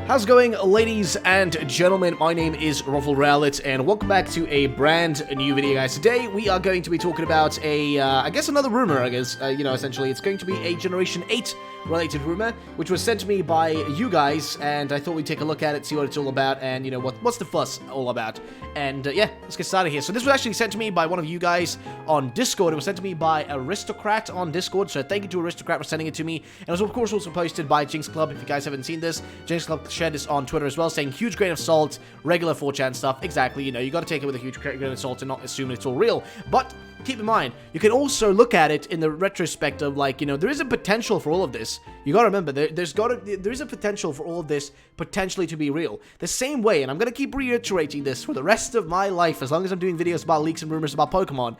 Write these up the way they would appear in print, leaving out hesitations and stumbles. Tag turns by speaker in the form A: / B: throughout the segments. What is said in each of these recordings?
A: How's it going, ladies and gentlemen? My name is Rumour, and welcome back to a brand new video, guys. Today, we are going to be talking about I guess another rumor, essentially. It's going to be a Generation 8 related rumor, which was sent to me by you guys, and I thought we'd take a look at it, see what it's all about, and, what's the fuss all about. And, yeah, let's get started here. So this was actually sent to me by one of you guys on Discord. It was sent to me by Aristocrat on Discord, so thank you to Aristocrat for sending it to me. And it was, of course, also posted by Jinx Club. If you guys haven't seen this, Jinx Club shared this on Twitter as well, saying huge grain of salt, regular 4chan stuff. Exactly, you gotta take it with a huge grain of salt and not assume it's all real. But keep in mind, you can also look at it in the retrospect of, there is a potential for all of this. You gotta remember, there is a potential for all of this potentially to be real. The same way, and I'm gonna keep reiterating this for the rest of my life, as long as I'm doing videos about leaks and rumors about Pokemon.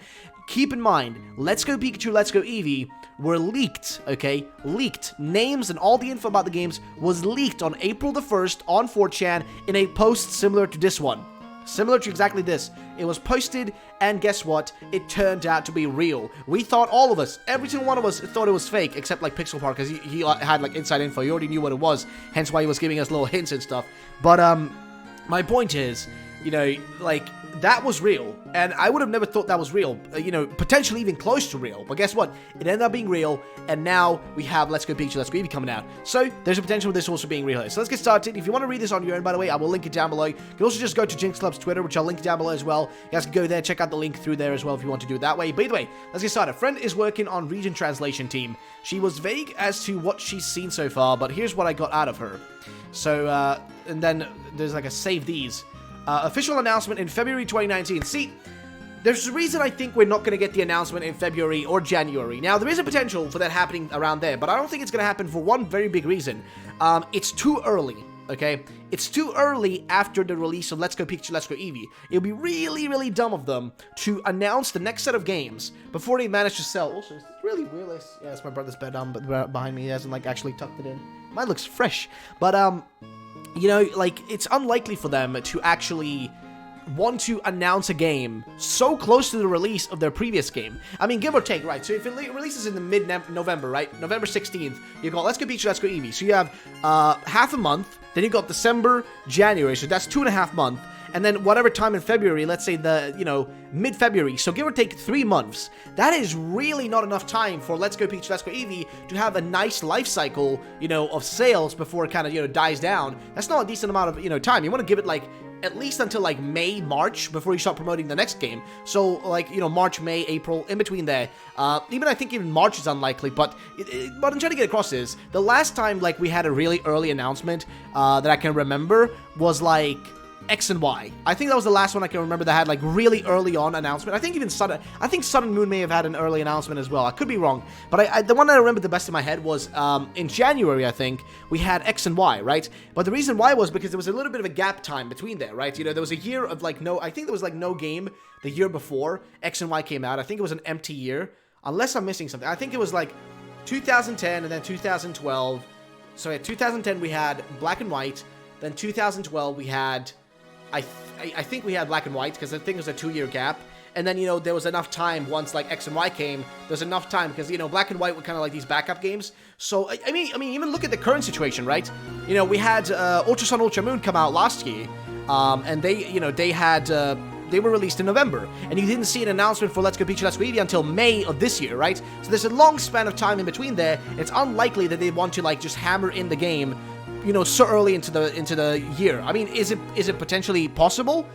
A: Keep in mind, Let's Go Pikachu, Let's Go Eevee were leaked, okay? Leaked. Names and all the info about the games was leaked on April the 1st on 4chan in a post similar to this one. Similar to exactly this. It was posted, and guess what? It turned out to be real. We thought, all of us, every single one of us thought it was fake, except Pixel Park, because he had inside info. He already knew what it was, hence why he was giving us little hints and stuff. But my point is, that was real, and I would have never thought that was real, potentially even close to real, but guess what? It ended up being real, and now we have Let's Go Pikachu, Let's Go Eevee coming out, so there's a potential of this also being real here. So let's get started. If you want to read this on your own, by the way, I will link it down below. You can also just go to Jinx Club's Twitter, which I'll link down below as well. You guys can go there, check out the link through there as well if you want to do it that way. But either way, let's get started. Friend is working on region translation team. She was vague as to what she's seen so far, but here's what I got out of her. So, and then there's a save these. Official announcement in February 2019. See, there's a reason I think we're not going to get the announcement in February or January. Now, there is a potential for that happening around there, but I don't think it's going to happen for one very big reason. It's too early, okay? It's too early after the release of Let's Go Pikachu, Let's Go Eevee. It would be really, really dumb of them to announce the next set of games before they manage to sell. Also, it's really weird. Yeah, it's my brother's bed behind me. He hasn't, actually tucked it in. Mine looks fresh. But, it's unlikely for them to actually want to announce a game so close to the release of their previous game. I mean, give or take, right? So if it releases in the mid-November, right? November 16th, you got Let's Go Pikachu, Let's Go Eevee. So you have half a month, then you got December, January, so that's 2.5 months. And then whatever time in February, let's say mid-February, so give or take 3 months. That is really not enough time for Let's Go Pikachu, Let's Go Eevee to have a nice life cycle, of sales before it kind of, dies down. That's not a decent amount of, time. You want to give it, at least until, May, March, before you start promoting the next game. So, March, May, April, in between there. I think even March is unlikely, but what I'm trying to get across is, the last time, we had a really early announcement that I can remember was, X and Y. I think that was the last one I can remember that had really early on announcement. I think even Sun and Moon may have had an early announcement as well. I could be wrong, but the one I remember the best in my head was in January. I think we had X and Y, right? But the reason why was because there was a little bit of a gap time between there, right? There was a year of no. I think there was no game the year before X and Y came out. I think it was an empty year, unless I'm missing something. I think it was 2010 and then 2012. So at 2010 we had Black and White. Then 2012 we had. I think we had Black and White, because I think it was a 2-year gap. And then, there was enough time once, X and Y came. There was enough time, because, Black and White were kind of these backup games. So, I mean, even look at the current situation, right? We had Ultra Sun, Ultra Moon come out last year. And they were released in November. And you didn't see an announcement for Let's Go Pikachu, Let's Go Eevee until May of this year, right? So there's a long span of time in between there. It's unlikely that they want to, just hammer in the game so early into the year. I mean, is it potentially possible?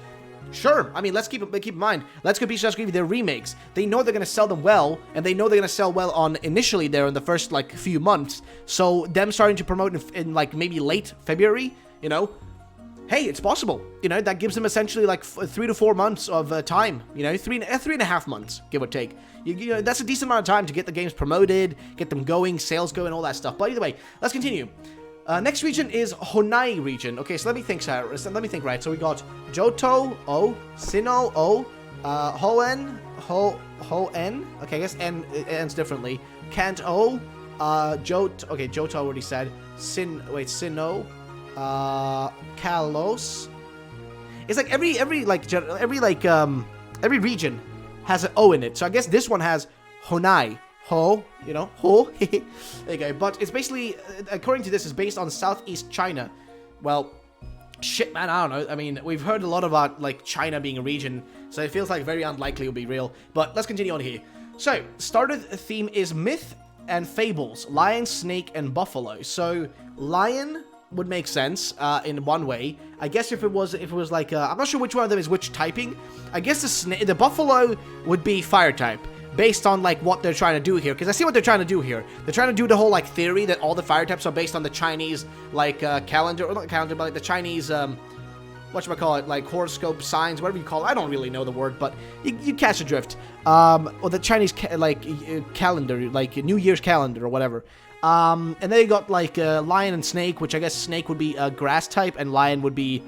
A: Sure. I mean, let's keep in mind, Let's Go Pikachu, Let's Go Eevee, they're remakes. They know they're going to sell them well, and they know they're going to sell well on initially there in the first, few months. So them starting to promote in maybe late February, hey, it's possible. That gives them essentially 3 to 4 months of time, 3.5 months, give or take. That's a decent amount of time to get the games promoted, get them going, sales going, all that stuff. But either way, let's continue. Next region is Honai region. Okay, so let me think, right? So we got JOHTO, O, Sinnoh, O, Hoenn. Okay, I guess N ends differently. Kanto, JOHTO. Okay, JOHTO already said. Sinnoh, Kalos. It's every region has an O in it. So I guess this one has Honai. Ho, ho. There you go. But it's basically, according to this, is based on Southeast China. well, shit, man, I don't know. I mean, we've heard a lot about, like, China being a region, so it feels like very unlikely it'll be real. But let's continue on here. So, starter theme is myth and fables, lion, snake, and buffalo. So, lion would make sense in one way. I guess if it was like, I'm not sure which one of them is which typing. I guess the buffalo would be fire type, based on, like, what they're trying to do here. Because I see what they're trying to do here. They're trying to do the whole, like, theory that all the fire types are based on the Chinese, like, calendar, or not calendar, but, like, the Chinese, whatchamacallit, like, horoscope signs, whatever you call it. I don't really know the word, but you catch the drift. Or the Chinese, calendar, like, New Year's calendar, or whatever. And then you got, like, lion and snake, which I guess snake would be a grass type, and lion would be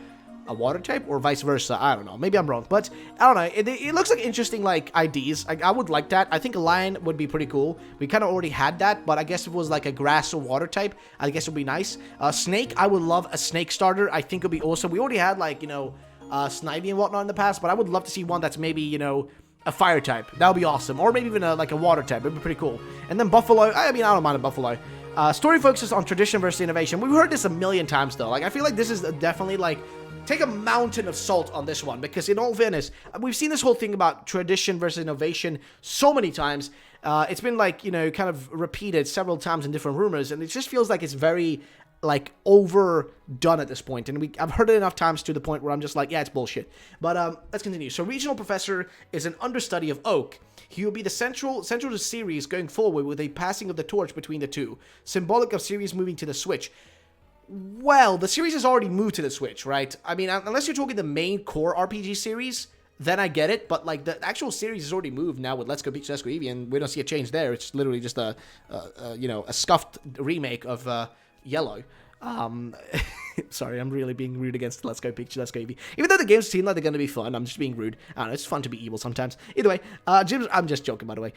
A: a water type, or vice versa. I don't know. Maybe I'm wrong, but I don't know. It looks like interesting, like, IDs. I would like that. I think a lion would be pretty cool. We kind of already had that, but I guess if it was like a grass or water type, I guess it would be nice. Snake, I would love a snake starter. I think it would be awesome. We already had, like, you know, Snivy and whatnot in the past, but I would love to see one that's maybe, you know, a fire type. That would be awesome. Or maybe even like a water type. It would be pretty cool. And then buffalo, I mean, I don't mind a buffalo. Story focuses on tradition versus innovation. We've heard this a million times, though. Like, I feel like this is definitely, like, take a mountain of salt on this one, because in all fairness, we've seen this whole thing about tradition versus innovation so many times. It's been, like, you know, kind of repeated several times in different rumors, and it just feels like it's very, like, overdone at this point. And I've heard it enough times to the point where I'm just like, yeah, it's bullshit. But let's continue. So, regional professor is an understudy of Oak. He will be the central to the series going forward, with a passing of the torch between the two, symbolic of series moving to the Switch. Well, the series has already moved to the Switch, right? I mean, unless you're talking the main core RPG series, then I get it. But, like, the actual series has already moved now with Let's Go Peach, Let's Go Eevee, and we don't see a change there. It's literally just a scuffed remake of Yellow. Sorry, I'm really being rude against Let's Go Pikachu, Let's Go Eevee. Even though the games seem like they're going to be fun, I'm just being rude. I don't know, it's fun to be evil sometimes. Either way, I'm just joking, by the way.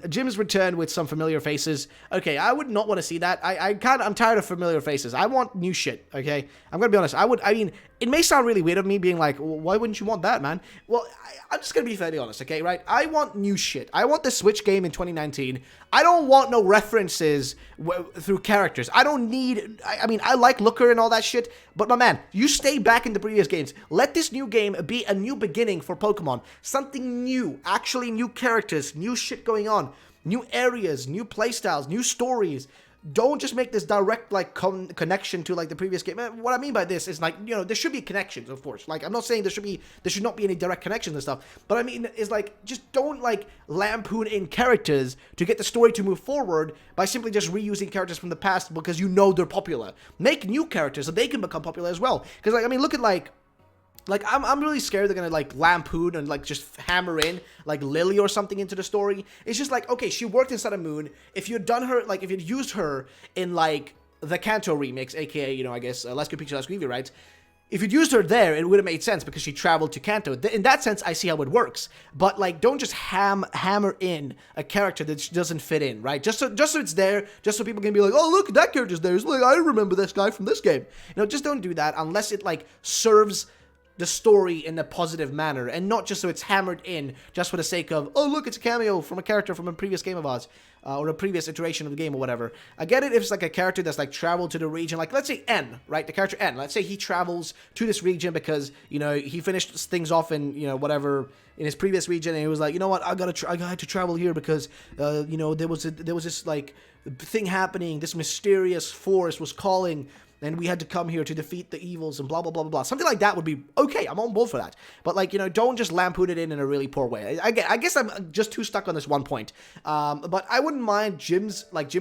A: Jim's returned with some familiar faces. Okay, I would not want to see that. I'm tired of familiar faces. I want new shit, okay? I'm going to be honest. I mean, it may sound really weird of me being like, well, why wouldn't you want that, man? Well, I'm just going to be fairly honest, okay, right? I want new shit. I want the Switch game in 2019. I don't want no references through characters. I don't need... I mean, I like Looker and all that shit, but my man, you stay back in the previous games. Let this new game be a new beginning for Pokemon. Something new. Actually new characters, new shit going on, new areas, new playstyles, new stories. Don't just make this direct, like, connection to, like, the previous game. What I mean by this is, like, you know, there should be connections, of course. Like, I'm not saying there should not be any direct connections and stuff. But I mean, is, like, just don't, like, lampoon in characters to get the story to move forward by simply just reusing characters from the past because you know they're popular. Make new characters so they can become popular as well. Because, like, I mean, look at, like, I'm really scared they're gonna, like, lampoon and, like, just hammer in, like, Lily or something into the story. It's just like, okay, she worked inside a moon. If you'd done her, like, if you'd used her in, like, the Kanto remix, aka, you know, I guess, Let's Go Pikachu, Let's Go Eevee, right? If you'd used her there, it would have made sense because she traveled to Kanto. In that sense, I see how it works. But, like, don't just hammer in a character that doesn't fit in, right? Just so it's there, just so people can be like, oh, look, that character's there. It's like, I remember this guy from this game. You know, just don't do that unless it, like, serves the story in a positive manner, and not just so it's hammered in just for the sake of, oh, look, it's a cameo from a character from a previous game of ours, or a previous iteration of the game or whatever. I get it if it's like a character that's, like, traveled to the region, like, let's say N, right, the character N, let's say he travels to this region because, you know, he finished things off in, you know, whatever, in his previous region, and he was like, you know what, I had to travel here because, you know, there was this, like, thing happening, this mysterious force was calling, and we had to come here to defeat the evils and blah, blah, blah, blah, blah. Something like that would be okay. I'm on board for that. But, like, you know, don't just lampoon it in a really poor way. I guess I'm just too stuck on this one point. But I wouldn't mind Jim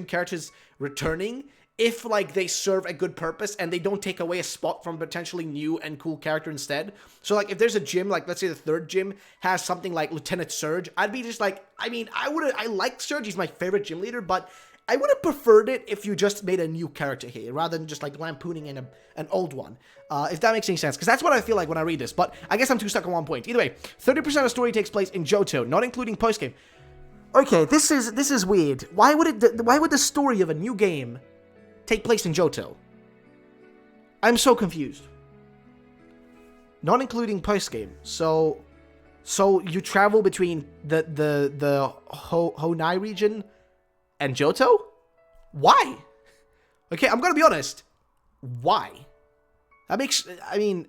A: characters returning if, like, they serve a good purpose and they don't take away a spot from potentially new and cool character instead. So, like, if there's a gym, like, let's say the third gym has something like Lieutenant Surge, I'd be just like, I mean, I like Surge. He's my favorite gym leader, but I would have preferred it if you just made a new character here, rather than just, like, lampooning in an old one. If that makes any sense, because that's what I feel like when I read this, but I guess I'm too stuck on one point. Either way, 30% of the story takes place in Johto, not including postgame. Okay, this is weird. Why would the story of a new game take place in Johto? I'm so confused. Not including postgame. So you travel between the Honai region and Johto? Why? Okay, I'm gonna be honest. Why? That makes, I mean,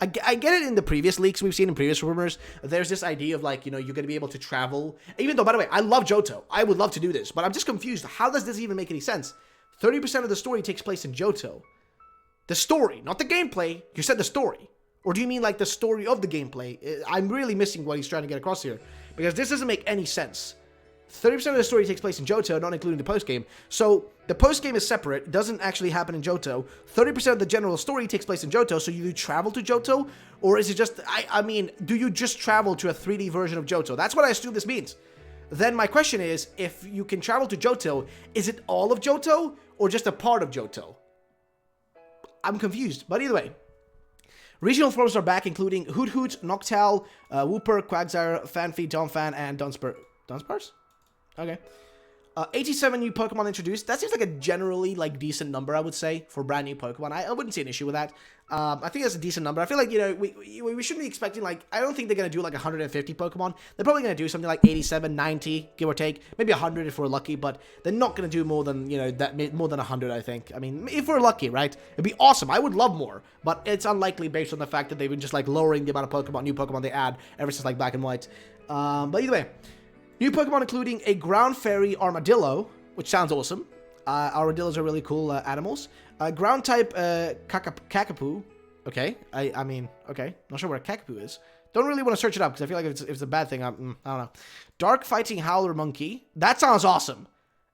A: I get it in the previous leaks we've seen in previous rumors. There's this idea of like, you know, you're going to be able to travel. Even though, by the way, I love Johto. I would love to do this, but I'm just confused. How does this even make any sense? 30% of the story takes place in Johto. The story, not the gameplay. You said the story. Or do you mean like the story of the gameplay? I'm really missing what he's trying to get across here. Because this doesn't make any sense. 30% of the story takes place in Johto, not including the post-game. So, the post-game is separate, doesn't actually happen in Johto. 30% of the general story takes place in Johto, so you travel to Johto? Or is it just, I mean, do you just travel to a 3D version of Johto? That's what I assume this means. Then my question is, if you can travel to Johto, is it all of Johto, or just a part of Johto? I'm confused, but either way. Regional forms are back, including Hoot Hoot, Noctowl, Wooper, Quagsire, Fanfy, Donphan, and Dunsparce? Okay. 87 new Pokemon introduced. That seems like a generally, like, decent number, I would say, for brand new Pokemon. I wouldn't see an issue with that. I think that's a decent number. I feel like, you know, we shouldn't be expecting, like, I don't think they're going to do, like, 150 Pokemon. They're probably going to do something like 87, 90, give or take. Maybe 100 if we're lucky, but they're not going to do more than, you know, more than 100, I think. I mean, if we're lucky, right? It'd be awesome. I would love more, but it's unlikely based on the fact that they've been just, like, lowering the amount of Pokemon, new Pokemon they add ever since, like, Black and White. But either way. New Pokemon including a Ground Fairy Armadillo, which sounds awesome. Armadillos are really cool animals. Ground type Kakapu. Okay, I mean, okay. Not sure where a Kakapu is. Don't really want to search it up because I feel like if it's a bad thing, I don't know. Dark Fighting Howler Monkey. That sounds awesome.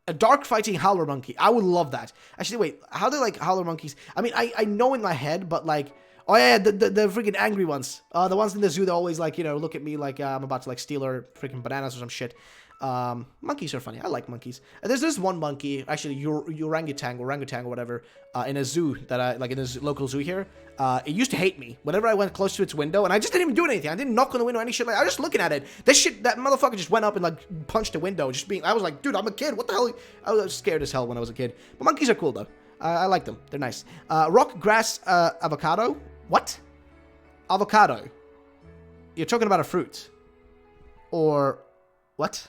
A: A Dark Fighting Howler Monkey. I would love that. Actually, wait. How do like Howler Monkeys? I mean, I know in my head, but like... Oh yeah, the freaking angry ones. The ones in the zoo that always like, you know, look at me like I'm about to like steal her freaking bananas or some shit. Monkeys are funny. I like monkeys. There's this one monkey, actually, orangutan or whatever, in a zoo that I like in this local zoo here. It used to hate me whenever I went close to its window, and I just didn't even do anything. I didn't knock on the window or any shit. Like I was just looking at it. That motherfucker just went up and like punched the window. I was like, dude, I'm a kid. What the hell? I was scared as hell when I was a kid. But monkeys are cool though. I like them. They're nice. Rock grass avocado. What? Avocado. You're talking about a fruit. Or... What?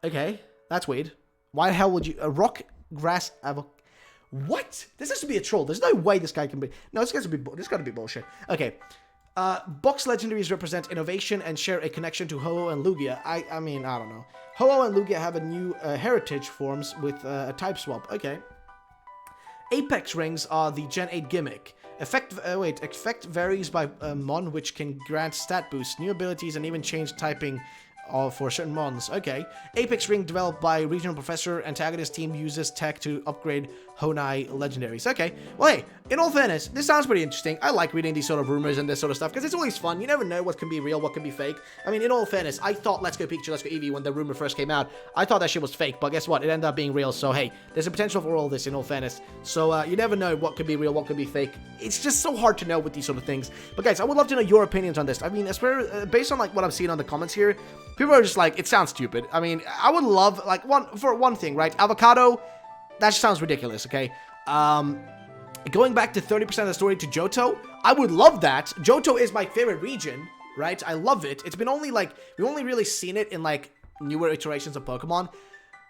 A: Okay. That's weird. Why the hell would you... A rock, grass, avocado... What? This has to be a troll. There's no way this guy can be... No, this gotta be bullshit. Okay. Box legendaries represent innovation and share a connection to Ho-Oh and Lugia. I mean, I don't know. Ho-Oh and Lugia have a new heritage forms with a type swap. Okay. Apex rings are the Gen 8 gimmick. Effect varies by mon, which can grant stat boosts, new abilities, and even change typing for certain mons. Okay. Apex Ring developed by regional professor. Antagonist team uses tech to upgrade Honai legendaries. Okay. Well, hey, in all fairness, this sounds pretty interesting. I like reading these sort of rumors and this sort of stuff because it's always fun. You never know what can be real, what can be fake. I mean, in all fairness, I thought Let's Go Pikachu, Let's Go Eevee when the rumor first came out. I thought that shit was fake, but guess what? It ended up being real. So, hey, there's a potential for all this in all fairness. So, you never know what could be real, what could be fake. It's just so hard to know with these sort of things. But guys, I would love to know your opinions on this. I mean, based on like what I've seen on the comments here, people are just like, it sounds stupid. I mean, I would love, like, for one thing, right? Avocado, that just sounds ridiculous, okay? Going back to 30% of the story to Johto, I would love that. Johto is my favorite region, right? I love it. It's been only, like, we've only really seen it in, like, newer iterations of Pokemon.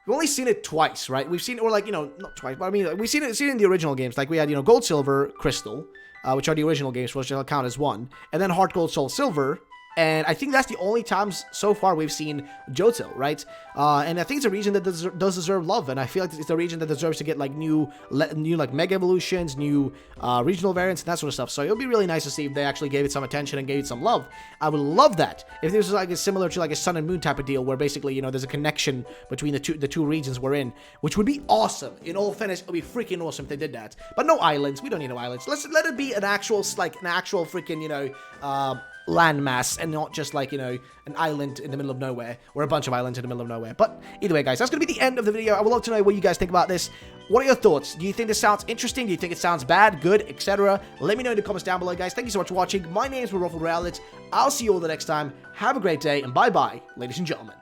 A: We've only seen it twice, right? We've seen, or, like, you know, not twice, but I mean, we've seen it in the original games. Like, we had, you know, Gold, Silver, Crystal, which are the original games, which will count as one. And then Heart Gold, Soul Silver. And I think that's the only times so far we've seen Johto, right? And I think it's a region that does deserve love, and I feel like it's a region that deserves to get like new like Mega Evolutions, new regional variants, and that sort of stuff. So it would be really nice to see if they actually gave it some attention and gave it some love. I would love that if this was like similar to like a Sun and Moon type of deal, where basically, you know, there's a connection between the two regions we're in, which would be awesome. In all fairness, it would be freaking awesome if they did that. But no islands. We don't need no islands. Let it be an actual freaking, you know, landmass and not just like, you know, an island in the middle of nowhere or a bunch of islands in the middle of nowhere. But either way, guys, that's going to be the end of the video. I would love to know what you guys think about this. What are your thoughts? Do you think this sounds interesting? Do you think it sounds bad, good, etc.? Let me know in the comments down below, guys. Thank you so much for watching. My name is Rumour. I'll see you all the next time. Have a great day, and bye-bye, ladies and gentlemen.